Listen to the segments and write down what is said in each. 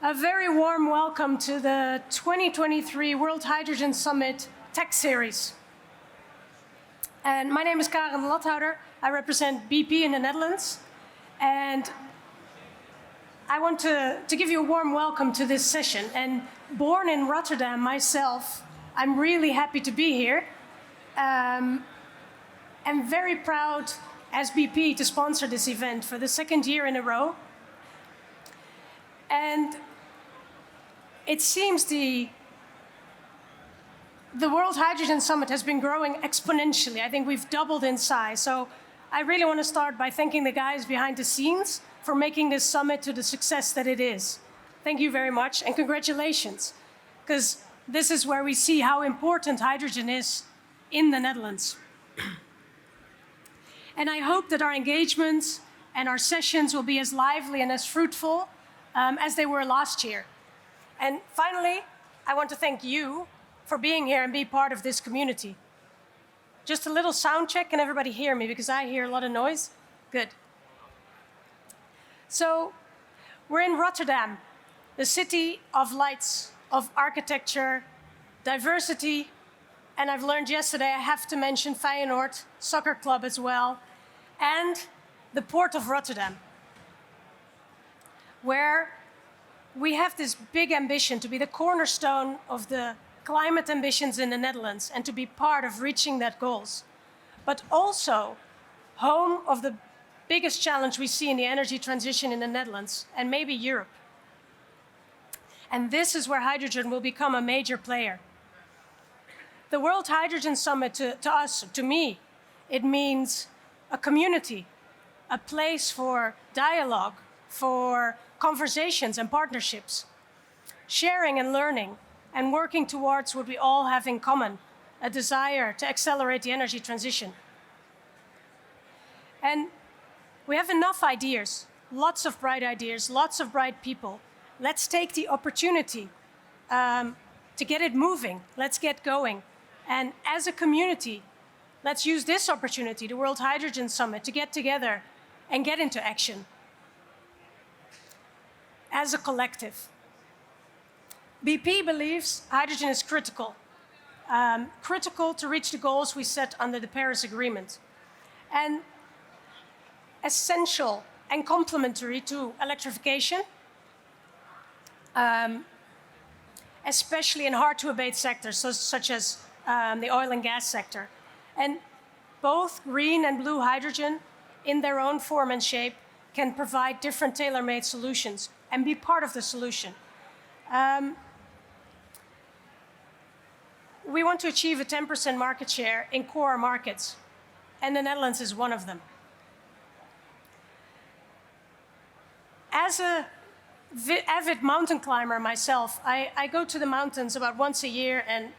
A very warm welcome to the 2023 World Hydrogen Summit Tech Series. And my name is Karen Lathouder. I represent BP in the Netherlands. And I want to give you a warm welcome to this session. And born in Rotterdam myself, I'm really happy to be here. I'm very proud as BP to sponsor this event for the second year in a row. And it seems the World Hydrogen Summit has been growing exponentially. I think we've doubled in size. So I really want to start by thanking the guys behind the scenes for making this summit to the success that it is. Thank you very much and congratulations, because this is where we see how important hydrogen is in the Netherlands. And I hope that our engagements and our sessions will be as lively and as fruitful as they were last year. And finally, I want to thank you for being here and be part of this community. Just a little sound check. Can everybody hear me? Because I hear a lot of noise. Good. So we're in Rotterdam, the city of lights, of architecture, diversity, and I've learned yesterday I have to mention Feyenoord Soccer Club as well, and the Port of Rotterdam, where we have this big ambition to be the cornerstone of the climate ambitions in the Netherlands and to be part of reaching that goals, but also home of the biggest challenge we see in the energy transition in the Netherlands and maybe Europe. And this is where hydrogen will become a major player. The World Hydrogen Summit to us, to me, it means a community, a place for dialogue, for conversations and partnerships, sharing and learning, and working towards what we all have in common, a desire to accelerate the energy transition. And we have enough ideas, lots of bright people. Let's take the opportunity to get it moving. Let's get going. And as a community, let's use this opportunity, the World Hydrogen Summit, to get together and get into action as a collective. BP believes hydrogen is critical to reach the goals we set under the Paris Agreement, and essential and complementary to electrification, especially in hard-to-abate sectors such as the oil and gas sector. And both green and blue hydrogen, in their own form and shape, can provide different tailor-made solutions and be part of the solution. We want to achieve a 10% market share in core markets, and the Netherlands is one of them. As an avid mountain climber myself, I go to the mountains about once a year, and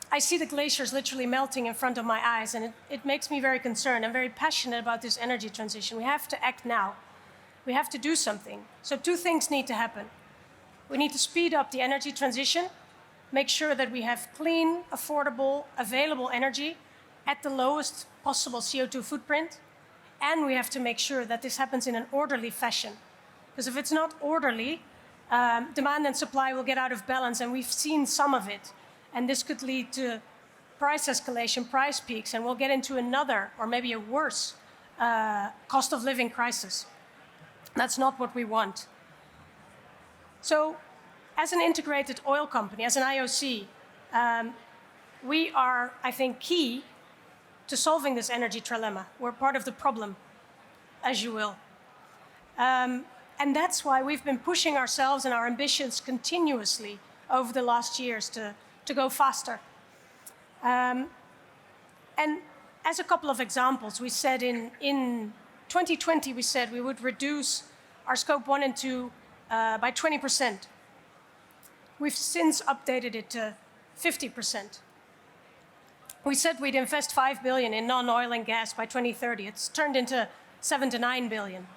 I see the glaciers literally melting in front of my eyes, and it makes me very concerned. I'm very passionate about this energy transition. We have to act now. We have to do something. So two things need to happen. We need to speed up the energy transition, make sure that we have clean, affordable, available energy at the lowest possible CO2 footprint, and we have to make sure that this happens in an orderly fashion. Because if it's not orderly, demand and supply will get out of balance, and we've seen some of it. And this could lead to price escalation, price peaks, and we'll get into another, or maybe a worse, cost of living crisis. That's not what we want. So, as an integrated oil company, as an IOC, we are, I think, key to solving this energy trilemma. We're part of the problem, as you will. And that's why we've been pushing ourselves and our ambitions continuously over the last years to go faster. And as a couple of examples, we said in 2020, we said we would reduce our scope 1 and 2 by 20%. We've since updated it to 50%. We said we'd invest 5 billion in non-oil and gas by 2030. It's turned into 7 to 9 billion.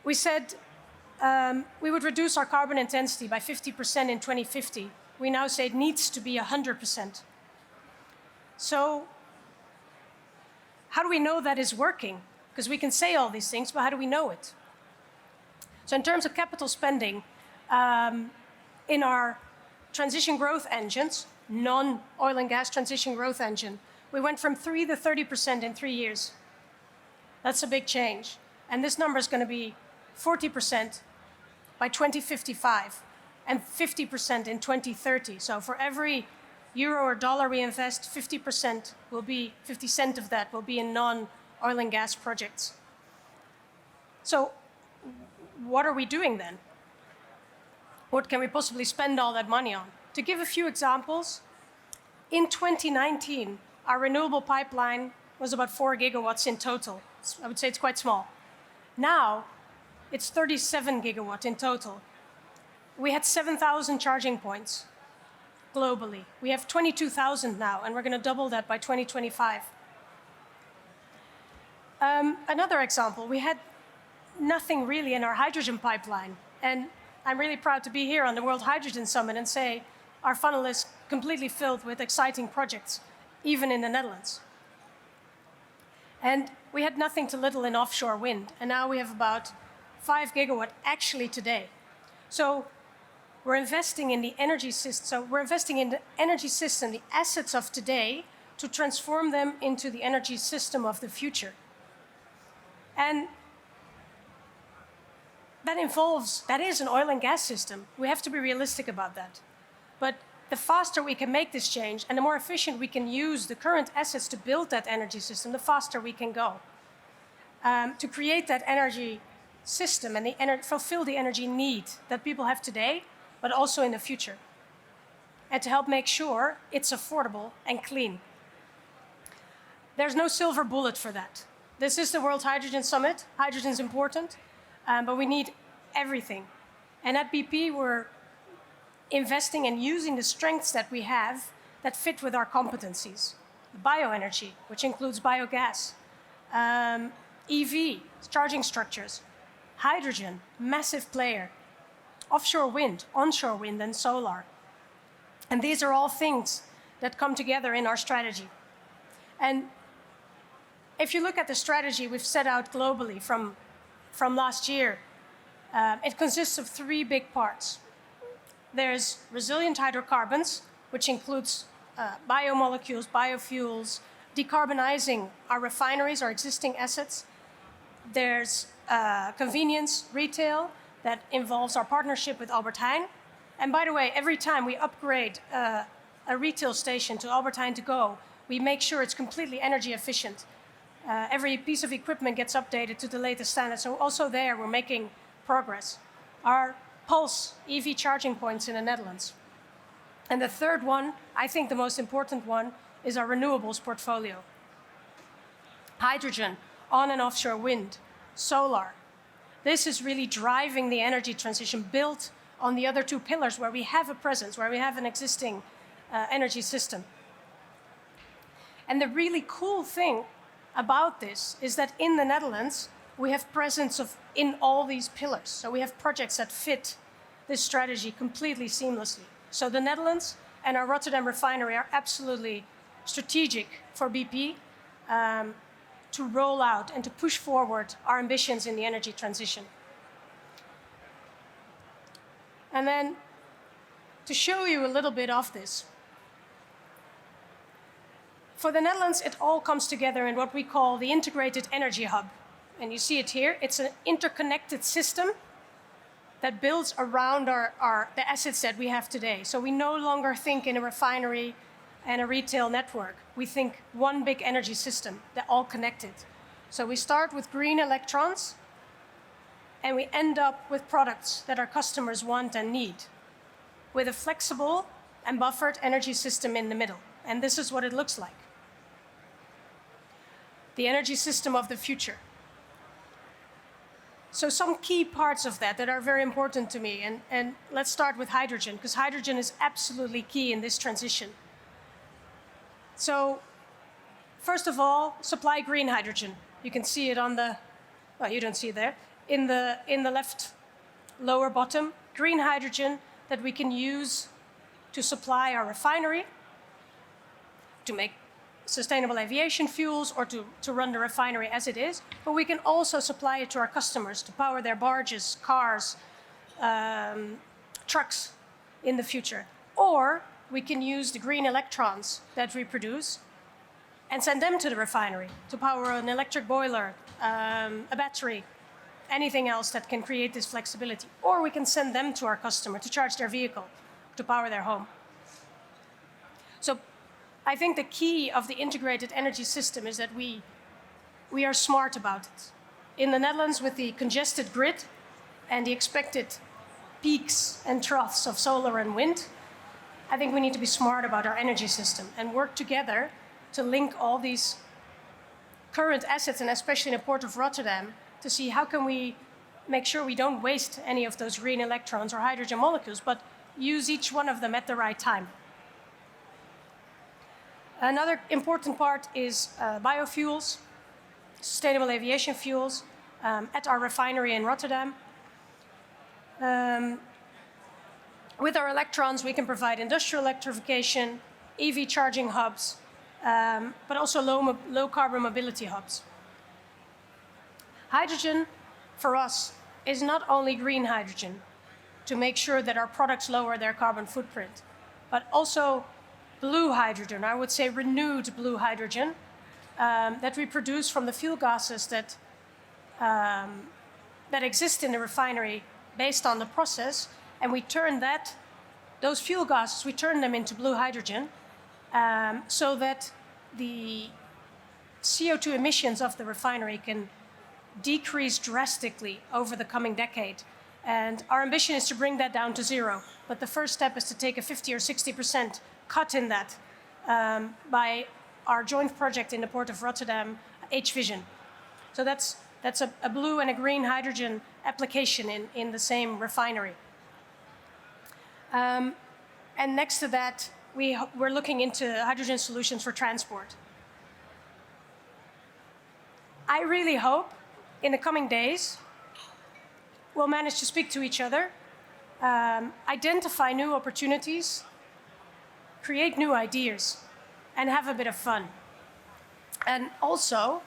We said we would reduce our carbon intensity by 50% in 2050. We now say it needs to be 100%. So how do we know that is working? Because we can say all these things, but how do we know it? So in terms of capital spending, in our transition growth engines, non-oil and gas transition growth engine, we went from 3 to 30% in 3 years. That's a big change. And this number is going to be 40% by 2055 and 50% in 2030. So for every euro or dollar we invest, 50% will be, 50 cents of that will be in non-oil and gas projects. So what are we doing then? What can we possibly spend all that money on? To give a few examples, in 2019, our renewable pipeline was about 4 gigawatts in total. I would say it's quite small. Now, it's 37 gigawatts in total. We had 7,000 charging points globally. We have 22,000 now, and we're going to double that by 2025. Another example, we had nothing really in our hydrogen pipeline. And I'm really proud to be here on the World Hydrogen Summit and say our funnel is completely filled with exciting projects, even in the Netherlands. And we had nothing to little in offshore wind, and now we have about 5 gigawatt actually today. So we're investing in the energy system. So we're investing in the energy system, the assets of today, to transform them into the energy system of the future. And that is an oil and gas system. We have to be realistic about that. But the faster we can make this change and the more efficient we can use the current assets to build that energy system, the faster we can go. To create that energy system and fulfill the energy need that people have today, but also in the future. And to help make sure it's affordable and clean. There's no silver bullet for that. This is the World Hydrogen Summit. Hydrogen is important, but we need everything. And at BP, we're investing and using the strengths that we have that fit with our competencies. Bioenergy, which includes biogas, EV, charging structures, hydrogen, massive player, offshore wind, onshore wind, and solar. And these are all things that come together in our strategy. And if you look at the strategy we've set out globally from last year, it consists of 3 big parts. There's resilient hydrocarbons, which includes biomolecules, biofuels, decarbonizing our refineries, our existing assets. There's convenience retail that involves our partnership with Albert Heijn. And by the way, every time we upgrade a retail station to Albert Heijn to go, we make sure it's completely energy efficient. Every piece of equipment gets updated to the latest standards. So also there, we're making progress. Our Pulse EV charging points in the Netherlands. And the third one, I think the most important one, is our renewables portfolio. Hydrogen, on and offshore wind, solar. This is really driving the energy transition built on the other 2 pillars where we have a presence, where we have an existing energy system. And the really cool thing about this is that in the Netherlands, we have presence in all these pillars. So we have projects that fit this strategy completely seamlessly. So the Netherlands and our Rotterdam refinery are absolutely strategic for BP to roll out and to push forward our ambitions in the energy transition. And then to show you a little bit of this, for the Netherlands, it all comes together in what we call the integrated energy hub. And you see it here. It's an interconnected system that builds around the assets that we have today. So we no longer think in a refinery and a retail network. We think one big energy system, they're all connected. So we start with green electrons, and we end up with products that our customers want and need, with a flexible and buffered energy system in the middle. And this is what it looks like. The energy system of the future. So some key parts of that are very important to me. And let's start with hydrogen, because hydrogen is absolutely key in this transition. So first of all, supply green hydrogen. You can see it on the, well, you don't see it there. In the left lower bottom, green hydrogen that we can use to supply our refinery, to make sustainable aviation fuels or to run the refinery as it is, but we can also supply it to our customers to power their barges, cars, trucks in the future. Or we can use the green electrons that we produce and send them to the refinery to power an electric boiler, a battery, anything else that can create this flexibility. Or we can send them to our customer to charge their vehicle, to power their home. So I think the key of the integrated energy system is that we are smart about it. In the Netherlands, with the congested grid and the expected peaks and troughs of solar and wind, I think we need to be smart about our energy system and work together to link all these current assets, and especially in the port of Rotterdam, to see how can we make sure we don't waste any of those green electrons or hydrogen molecules, but use each one of them at the right time. Another important part is biofuels, sustainable aviation fuels at our refinery in Rotterdam. With our electrons, we can provide industrial electrification, EV charging hubs, but also low carbon mobility hubs. Hydrogen, for us, is not only green hydrogen to make sure that our products lower their carbon footprint, but also blue hydrogen, I would say renewed blue hydrogen, that we produce from the fuel gases that exist in the refinery based on the process, and we turn those fuel gases, we turn them into blue hydrogen, so that the CO2 emissions of the refinery can decrease drastically over the coming decade. And our ambition is to bring that down to zero. But the first step is to take a 50 or 60% cut in that by our joint project in the port of Rotterdam, H-Vision. So that's a blue and a green hydrogen application in the same refinery. And next to that, we're looking into hydrogen solutions for transport. I really hope in the coming days we'll manage to speak to each other, identify new opportunities, create new ideas, and have a bit of fun. And also,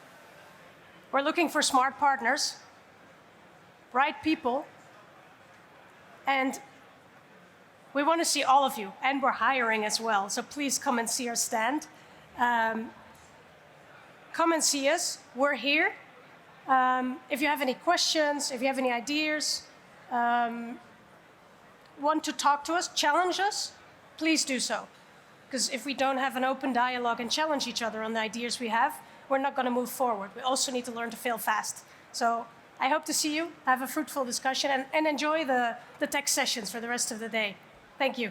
we're looking for smart partners, bright people, and we want to see all of you, and we're hiring as well, so please come and see our stand. Come and see us, we're here. If you have any questions, if you have any ideas, want to talk to us, challenge us, please do so. Because if we don't have an open dialogue and challenge each other on the ideas we have, we're not going to move forward. We also need to learn to fail fast. So I hope to see you, have a fruitful discussion, and enjoy the tech sessions for the rest of the day. Thank you.